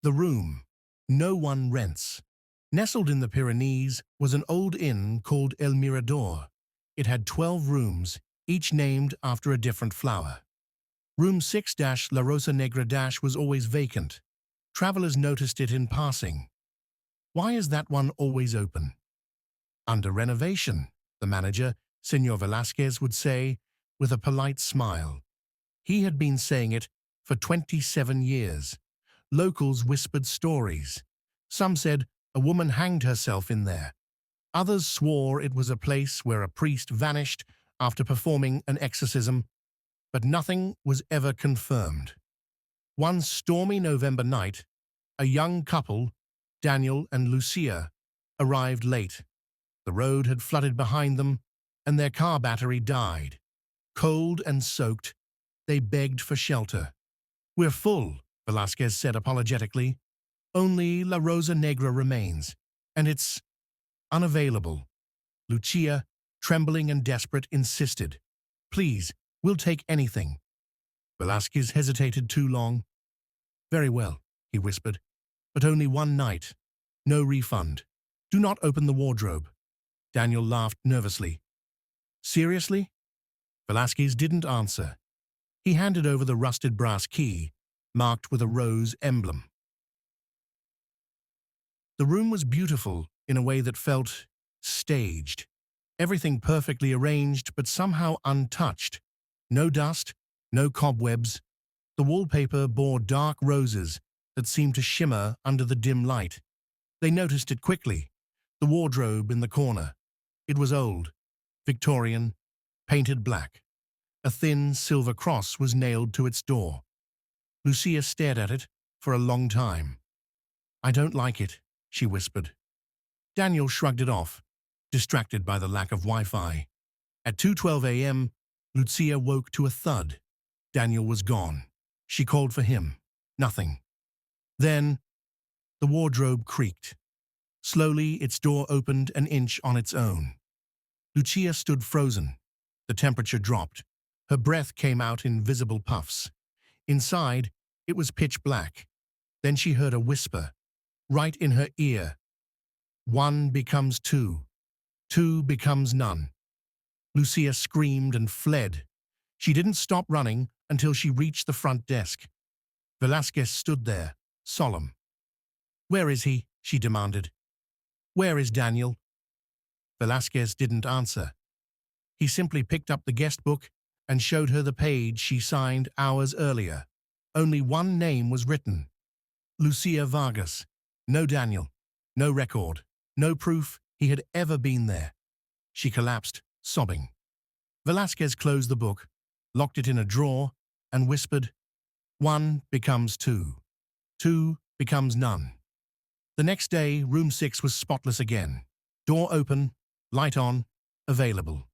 The room. No one rents. Nestled in the Pyrenees was an old inn called El Mirador. It had 12 rooms, each named after a different flower. Room 6-La Rosa Negra-was always vacant. Travelers noticed it in passing. Why is that one always open? Under renovation, the manager, Senor Velasquez, would say, with a polite smile. He had been saying it for 27 years. Locals whispered stories. Some said a woman hanged herself in there. Others swore it was a place where a priest vanished after performing an exorcism, but nothing was ever confirmed. One stormy November night, a young couple, Daniel and Lucia, arrived late. The road had flooded behind them, and their car battery died. Cold and soaked, they begged for shelter. "We're full," Velasquez said apologetically. "Only La Rosa Negra remains, and it's unavailable." Lucia, trembling and desperate, insisted. "Please, we'll take anything." Velasquez hesitated too long. "Very well," he whispered, "but only one night. No refund. Do not open the wardrobe." Daniel laughed nervously. "Seriously?" Velasquez didn't answer. He handed over the rusted brass key, marked with a rose emblem. The room was beautiful in a way that felt staged. Everything perfectly arranged, but somehow untouched. No dust, no cobwebs. The wallpaper bore dark roses that seemed to shimmer under the dim light. They noticed it quickly. The wardrobe in the corner. It was old, Victorian, painted black. A thin silver cross was nailed to its door. Lucia stared at it for a long time. "I don't like it," she whispered. Daniel shrugged it off, distracted by the lack of Wi-Fi. At 2:12 a.m., Lucia woke to a thud. Daniel was gone. She called for him. Nothing. Then, the wardrobe creaked. Slowly, its door opened an inch on its own. Lucia stood frozen. The temperature dropped. Her breath came out in visible puffs. Inside, it was pitch black. Then she heard a whisper, right in her ear. "One becomes two. Two becomes none." Lucia screamed and fled. She didn't stop running until she reached the front desk. Velasquez stood there, solemn. "Where is he?" she demanded. "Where is Daniel?" Velasquez didn't answer. He simply picked up the guest book and showed her the page she signed hours earlier. Only one name was written. Lucia Vargas. No Daniel. No record. No proof he had ever been there. She collapsed, sobbing. Velasquez closed the book, locked it in a drawer, and whispered, "One becomes two. Two becomes none." The next day, room 6 was spotless again. Door open, light on, available.